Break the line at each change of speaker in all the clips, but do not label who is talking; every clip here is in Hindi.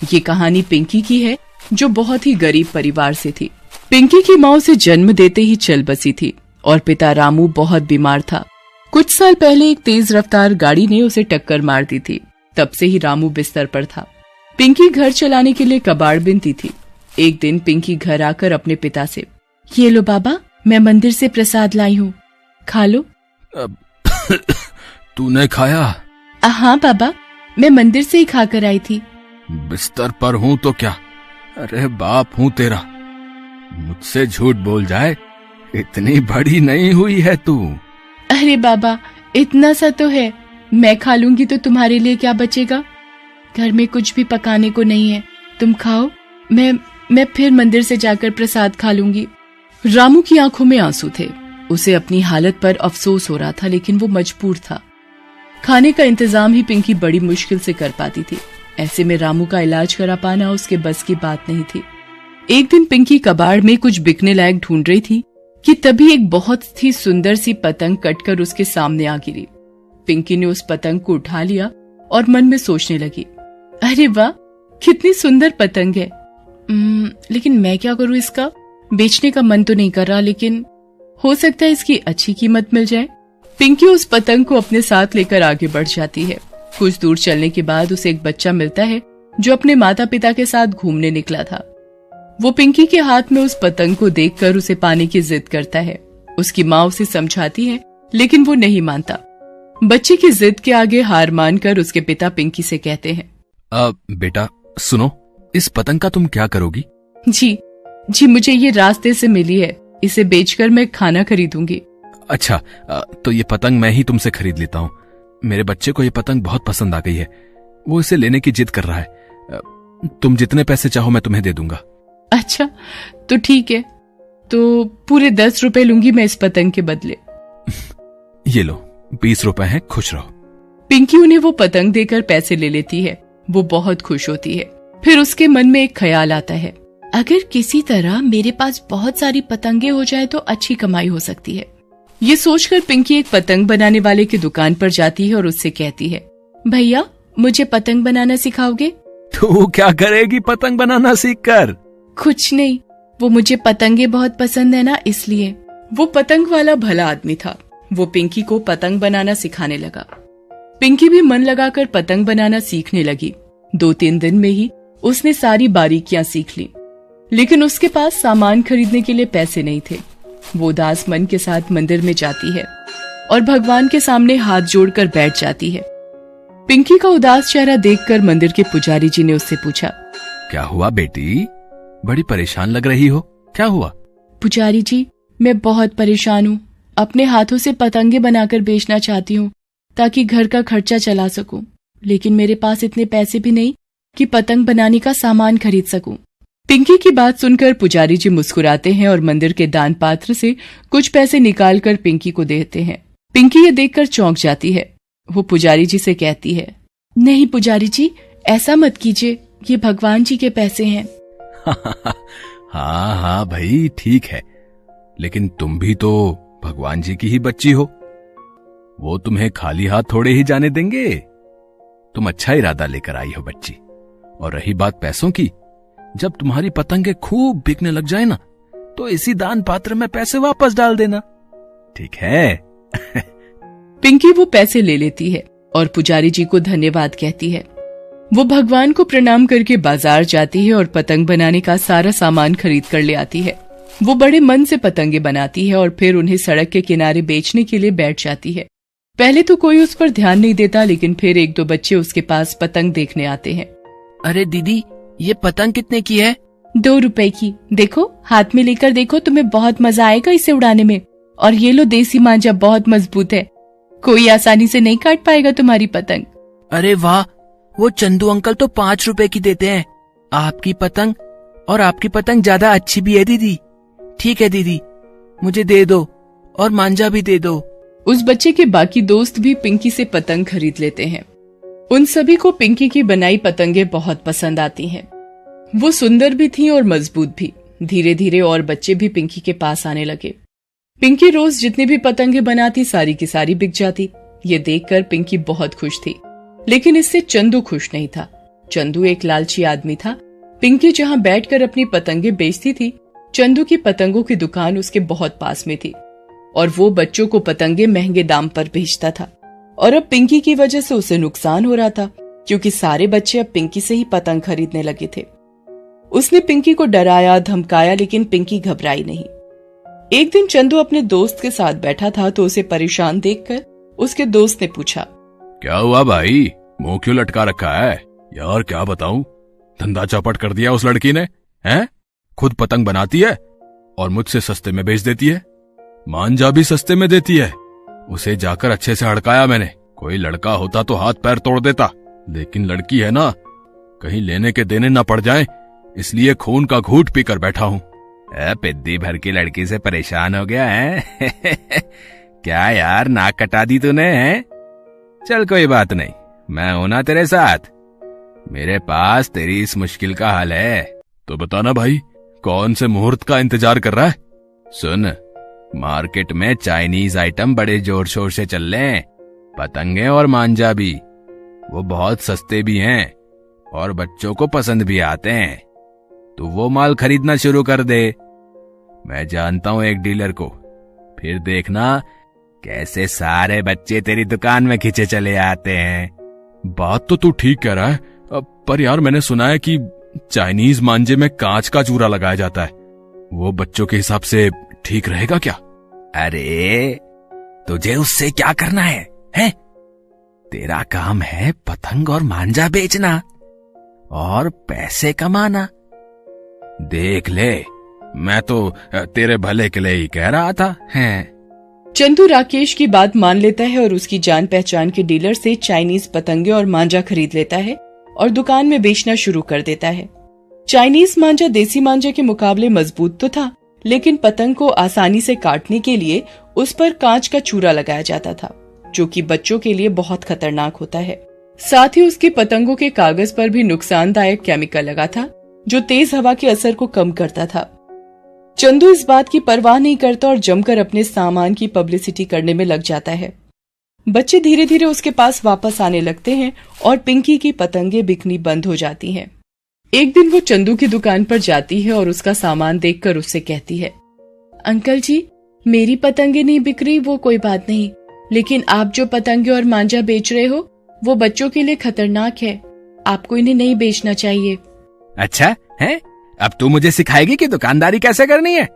ये कहानी पिंकी की है, जो बहुत ही गरीब परिवार से थी। पिंकी की माँ उसे जन्म देते ही चल बसी थी और पिता रामू बहुत बीमार था। कुछ साल पहले एक तेज रफ्तार गाड़ी ने उसे टक्कर मार दी थी। तब से ही रामू बिस्तर पर था। पिंकी घर चलाने के लिए कबाड़ बिनती थी। एक दिन पिंकी घर आकर अपने पिता से, ये लो बाबा, मैं मंदिर से प्रसाद लाई हूँ, खा लो।
तूने खाया?
हाँ बाबा, मैं मंदिर से ही खाकर आई थी।
बिस्तर पर हूँ तो क्या? अरे बाप हूँ तेरा, मुझसे झूठ बोल जाए, इतनी बड़ी नहीं हुई है तू।
अरे बाबा, इतना सा तो है, मैं खा लूंगी तो तुम्हारे लिए क्या बचेगा? घर में कुछ भी पकाने को नहीं है, तुम खाओ, मैं फिर मंदिर से जाकर प्रसाद खा लूंगी। रामू की आंखों में आंसू थे। उसे अपनी हालत पर अफसोस हो रहा था, लेकिन वो मजबूर था। खाने का इंतजाम ही पिंकी बड़ी मुश्किल से कर पाती थी। ऐसे में रामू का इलाज करा पाना उसके बस की बात नहीं थी। एक दिन पिंकी कबाड़ में कुछ बिकने लायक ढूंढ रही थी कि तभी एक बहुत ही सुंदर सी पतंग कटकर उसके सामने आ गिरी। पिंकी ने उस पतंग को उठा लिया और मन में सोचने लगी, अरे वाह, कितनी सुंदर पतंग है। लेकिन मैं क्या करूं इसका? बेचने का मन तो नहीं कर रहा, लेकिन हो सकता है इसकी अच्छी कीमत मिल जाए। पिंकी उस पतंग को अपने साथ लेकर आगे बढ़ जाती है। कुछ दूर चलने के बाद उसे एक बच्चा मिलता है जो अपने माता पिता के साथ घूमने निकला था। वो पिंकी के हाथ में उस पतंग को देखकर उसे पाने की जिद करता है। उसकी माँ उसे समझाती है, लेकिन वो नहीं मानता। बच्चे की जिद के आगे हार मानकर उसके पिता पिंकी से कहते हैं,
बेटा सुनो, इस पतंग का तुम क्या करोगी?
जी, मुझे ये रास्ते से मिली है, इसे बेचकर मैं खाना खरीदूंगी।
अच्छा, तो ये पतंग मैं ही तुमसे खरीद लेता हूँ। मेरे बच्चे को ये पतंग बहुत पसंद आ गई है, वो इसे लेने की जिद कर रहा है। तुम जितने पैसे चाहो मैं तुम्हें दे दूंगा।
अच्छा, तो ठीक है, तो पूरे 10 रुपए लूंगी मैं इस पतंग के बदले।
ये लो, 20 रुपए हैं, खुश रहो।
पिंकी उन्हें वो पतंग देकर पैसे ले लेती है। वो बहुत खुश होती है। फिर उसके मन में एक ख्याल आता है, अगर किसी तरह मेरे पास बहुत सारी पतंगे हो जाए तो अच्छी कमाई हो सकती है। ये सोचकर पिंकी एक पतंग बनाने वाले की दुकान पर जाती है और उससे कहती है, भैया, मुझे पतंग बनाना सिखाओगे?
तू क्या करेगी पतंग बनाना सीखकर?
कुछ नहीं, वो मुझे पतंगे बहुत पसंद है ना, इसलिए। वो पतंग वाला भला आदमी था। वो पिंकी को पतंग बनाना सिखाने लगा। पिंकी भी मन लगाकर पतंग बनाना सीखने लगी। 2-3 दिन में ही उसने सारी बारीकियां सीख ली, लेकिन उसके पास सामान खरीदने के लिए पैसे नहीं थे। वो उदास मन के साथ मंदिर में जाती है और भगवान के सामने हाथ जोड़कर बैठ जाती है। पिंकी का उदास चेहरा देखकर मंदिर के पुजारी जी ने उससे पूछा,
क्या हुआ बेटी, बड़ी परेशान लग रही हो, क्या हुआ?
पुजारी जी, मैं बहुत परेशान हूँ। अपने हाथों से पतंगे बनाकर बेचना चाहती हूँ ताकि घर का खर्चा चला सकूं, लेकिन मेरे पास इतने पैसे भी नहीं कि पतंग बनाने का सामान खरीद सकूं। पिंकी की बात सुनकर पुजारी जी मुस्कुराते हैं और मंदिर के दान पात्र से कुछ पैसे निकालकर पिंकी को देते हैं। पिंकी ये देखकर चौंक जाती है। वो पुजारी जी से कहती है, नहीं पुजारी जी, ऐसा मत कीजिए, ये भगवान जी के पैसे हैं।
हाँ भाई, ठीक है, लेकिन तुम भी तो भगवान जी की ही बच्ची हो, वो तुम्हें खाली हाथ थोड़े ही जाने देंगे। तुम अच्छा इरादा लेकर आई हो बच्ची। और रही बात पैसों की, जब तुम्हारी पतंगे खूब बिकने लग जाए ना, तो इसी दान पात्र में पैसे वापस डाल देना, ठीक है?
पिंकी वो पैसे ले लेती है और पुजारी जी को धन्यवाद कहती है। वो भगवान को प्रणाम करके बाजार जाती है और पतंग बनाने का सारा सामान खरीद कर ले आती है। वो बड़े मन से पतंगे बनाती है और फिर उन्हें सड़क के किनारे बेचने के लिए बैठ जाती है। पहले तो कोई उस पर ध्यान नहीं देता, लेकिन फिर 1-2 बच्चे उसके पास पतंग देखने आते हैं।
अरे दीदी, ये पतंग कितने की है?
2 रुपए की। देखो, हाथ में लेकर देखो, तुम्हें बहुत मजा आएगा इसे उड़ाने में। और ये लो देसी मांझा, बहुत मजबूत है, कोई आसानी से नहीं काट पाएगा तुम्हारी पतंग।
अरे वाह, वो चंदू अंकल तो 5 रुपए की देते हैं। आपकी पतंग, और आपकी पतंग ज्यादा अच्छी भी है दीदी। ठीक है दीदी, मुझे दे दो और मांझा भी दे दो।
उस बच्चे के बाकी दोस्त भी पिंकी से पतंग खरीद लेते हैं। उन सभी को पिंकी की बनाई पतंगे बहुत पसंद आती हैं। वो सुंदर भी थी और मजबूत भी। धीरे धीरे और बच्चे भी पिंकी के पास आने लगे। पिंकी रोज जितनी भी पतंगे बनाती, सारी की सारी बिक जाती। ये देखकर पिंकी बहुत खुश थी, लेकिन इससे चंदू खुश नहीं था। चंदू एक लालची आदमी था। पिंकी जहाँ बैठकर अपनी पतंगे बेचती थी, चंदू की पतंगों की दुकान उसके बहुत पास में थी और वो बच्चों को पतंगे महंगे दाम पर बेचता था। और अब पिंकी की वजह से उसे नुकसान हो रहा था, क्योंकि सारे बच्चे अब पिंकी से ही पतंग खरीदने लगे थे। उसने पिंकी को डराया, धमकाया, लेकिन पिंकी घबराई नहीं। एक दिन चंदू अपने दोस्त के साथ बैठा था तो उसे परेशान देखकर उसके दोस्त ने पूछा,
क्या हुआ भाई, मुंह क्यों लटका रखा है? यार क्या बताऊं, धंधा चौपट कर दिया उस लड़की ने। हैं? खुद पतंग बनाती है और मुझसे सस्ते में बेच देती है, मांझा भी सस्ते में देती है। उसे जाकर अच्छे से हड़काया मैंने। कोई लड़का होता तो हाथ पैर तोड़ देता, लेकिन लड़की है ना, कहीं लेने के देने ना पड़ जाए, इसलिए खून का घूंट पीकर बैठा हूं। पिद्दी भर की लड़की से परेशान हो गया है? क्या यार, नाक कटा दी तूने है? चल कोई बात नहीं, मैं हूं ना तेरे साथ। मेरे पास तेरी इस मुश्किल का हल है। तो बताना भाई, कौन से मुहूर्त का इंतजार कर रहा है? सुन, मार्केट में चाइनीज आइटम बड़े जोर शोर से चल रहे हैं, पतंगे और मांझा भी। वो बहुत सस्ते भी हैं और बच्चों को पसंद भी आते हैं। तो वो माल खरीदना शुरू कर दे। मैं जानता हूं एक डीलर को, फिर देखना कैसे सारे बच्चे तेरी दुकान में खींचे चले आते हैं। बात तो तू ठीक कह रहा है, पर यार मैंने सुना है कि चाइनीज मांझे में कांच का चूरा लगाया जाता है। वो बच्चों के हिसाब से ठीक रहेगा क्या? अरे तुझे उससे क्या करना है, हैं? तेरा काम है पतंग और मांझा बेचना और पैसे कमाना। देख ले, मैं तो तेरे भले के लिए ही कह रहा था। हैं?
चंदू राकेश की बात मान लेता है और उसकी जान पहचान के डीलर से चाइनीज पतंगे और मांझा खरीद लेता है और दुकान में बेचना शुरू कर देता है। चाइनीज मांझा देसी मांझे के मुकाबले मजबूत तो था, लेकिन पतंग को आसानी से काटने के लिए उस पर कांच का चूरा लगाया जाता था, जो कि बच्चों के लिए बहुत खतरनाक होता है। साथ ही उसकी पतंगों के कागज पर भी नुकसानदायक केमिकल लगा था, जो तेज हवा के असर को कम करता था। चंदू इस बात की परवाह नहीं करता और जमकर अपने सामान की पब्लिसिटी करने में लग जाता है। बच्चे धीरे धीरे उसके पास वापस आने लगते हैं और पिंकी की पतंगे बिकनी बंद हो जाती हैं। एक दिन वो चंदू की दुकान पर जाती है और उसका सामान देखकर उससे कहती है, अंकल जी, मेरी पतंगे नहीं बिक रही वो कोई बात नहीं, लेकिन आप जो पतंगे और मांझा बेच रहे हो वो बच्चों के लिए खतरनाक है, आपको इन्हें नहीं बेचना चाहिए।
अच्छा है, अब तू मुझे सिखाएगी कि दुकानदारी कैसे करनी है?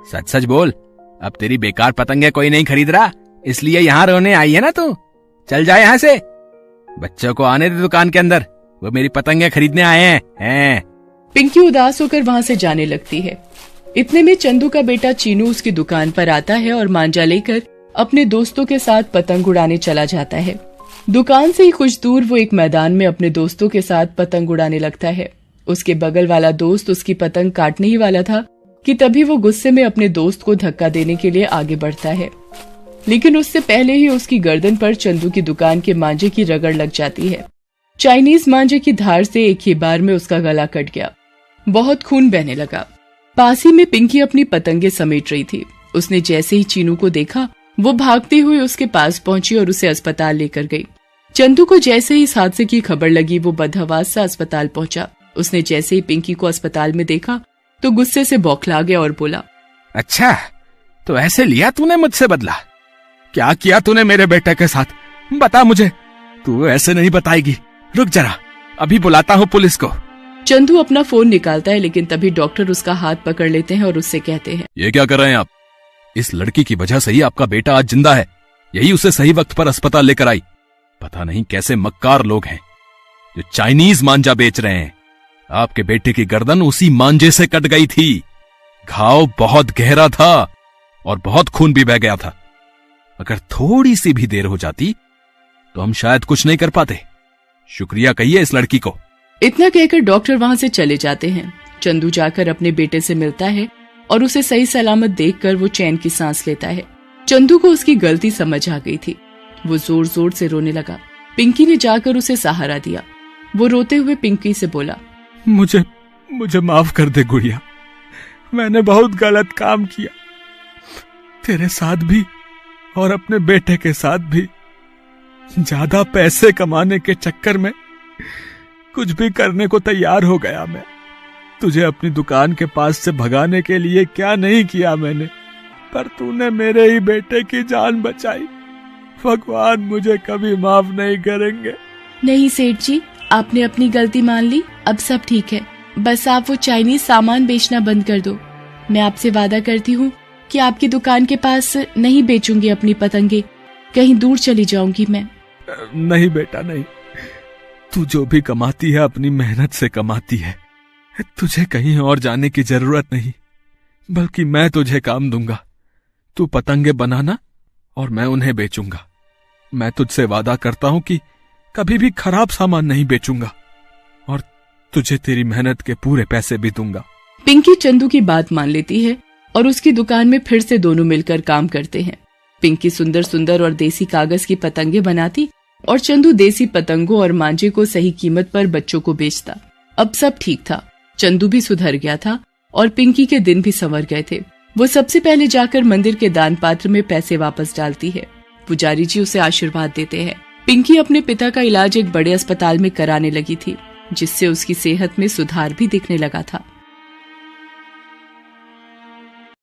सच सच बोल, अब तेरी बेकार पतंगे कोई नहीं खरीद रहा, इसलिए यहाँ रोने आई है ना तू? चल जा यहाँ से, बच्चों को आने दे दुकान के अंदर, वो मेरी पतंगे खरीदने आए हैं।
पिंकी उदास होकर वहाँ से जाने लगती है। इतने में चंदू का बेटा चीनू उसकी दुकान पर आता है और मांझा लेकर अपने दोस्तों के साथ पतंग उड़ाने चला जाता है। दुकान से ही कुछ दूर वो एक मैदान में अपने दोस्तों के साथ पतंग उड़ाने लगता है। उसके बगल वाला दोस्त उसकी पतंग काटने ही वाला था कि तभी वो गुस्से में अपने दोस्त को धक्का देने के लिए आगे बढ़ता है, लेकिन उससे पहले ही उसकी गर्दन पर चंदू की दुकान के मांझे की रगड़ लग जाती है। चाइनीज मांझे की धार से एक ही बार में उसका गला कट गया, बहुत खून बहने लगा। पास ही में पिंकी अपनी पतंगे समेट रही थी। उसने जैसे ही चीनू को देखा, वो भागती हुई उसके पास पहुंची और उसे अस्पताल लेकर गई। चंदू को जैसे ही इस हादसे की खबर लगी, वो बदहवास से अस्पताल पहुंचा। उसने जैसे ही पिंकी को अस्पताल में देखा तो गुस्से से बौखला गया और बोला,
अच्छा तो ऐसे लिया तूने मुझसे बदला? क्या किया तूने मेरे बेटे के साथ? बता मुझे, तू ऐसे नहीं बताएगी। रुक जरा, अभी बुलाता हूँ पुलिस को।
चंदू अपना फोन निकालता है, लेकिन तभी डॉक्टर उसका हाथ पकड़ लेते हैं और उससे कहते हैं,
ये क्या कर रहे हैं आप? इस लड़की की वजह से ही आपका बेटा आज जिंदा है, यही उसे सही वक्त पर अस्पताल लेकर आई। पता नहीं कैसे मक्कार लोग हैं जो चाइनीज मांझा बेच रहे हैं। आपके बेटे की गर्दन उसी मांझे से कट गई थी। घाव बहुत गहरा था और बहुत खून भी बह गया था। अगर थोड़ी सी भी देर हो जाती तो हम शायद कुछ नहीं कर पाते। शुक्रिया कहिए इस लड़की को।
इतना कहकर डॉक्टर वहां से चले जाते हैं। चंदू जाकर अपने बेटे से मिलता है और उसे सही सलामत देखकर वो चैन की सांस लेता है। चंदू को उसकी गलती समझ आ गई थी। वो जोर जोर से रोने लगा। पिंकी ने जाकर उसे सहारा दिया। वो रोते हुए पिंकी से बोला,
मुझे माफ कर दे गुड़िया, मैंने बहुत गलत काम किया, तेरे साथ भी और अपने बेटे के साथ भी। ज्यादा पैसे कमाने के चक्कर में कुछ भी करने को तैयार हो गया मैं। तुझे अपनी दुकान के पास से भगाने के लिए क्या नहीं किया मैंने, पर तूने मेरे ही बेटे की जान बचाई। भगवान मुझे कभी माफ नहीं करेंगे।
नहीं सेठ जी, आपने अपनी गलती मान ली, अब सब ठीक है। बस आप वो चाइनीज सामान बेचना बंद कर दो। मैं आपसे वादा करती हूँ कि आपकी दुकान के पास नहीं बेचूंगी अपनी पतंगे। कहीं दूर चली जाऊंगी मैं।
नहीं बेटा नहीं, तू जो भी कमाती है अपनी मेहनत से कमाती है। तुझे कहीं और जाने की जरूरत नहीं, बल्कि मैं तुझे काम दूंगा। तू पतंगे बनाना और मैं उन्हें बेचूंगा। मैं तुझसे वादा करता हूं कि कभी भी खराब सामान नहीं बेचूंगा और तुझे तेरी मेहनत के पूरे पैसे भी दूंगा।
पिंकी चंदू की बात मान लेती है और उसकी दुकान में फिर से दोनों मिलकर काम करते हैं। पिंकी सुंदर सुंदर और देसी कागज की पतंगे बनाती और चंदू देसी पतंगों और मांझे को सही कीमत पर बच्चों को बेचता। अब सब ठीक था, चंदू भी सुधर गया था और पिंकी के दिन भी संवर गए थे। वो सबसे पहले जाकर मंदिर के दान पात्र में पैसे वापस डालती है। पुजारी जी उसे आशीर्वाद देते हैं। पिंकी अपने पिता का इलाज एक बड़े अस्पताल में कराने लगी थी, जिससे उसकी सेहत में सुधार भी दिखने लगा था।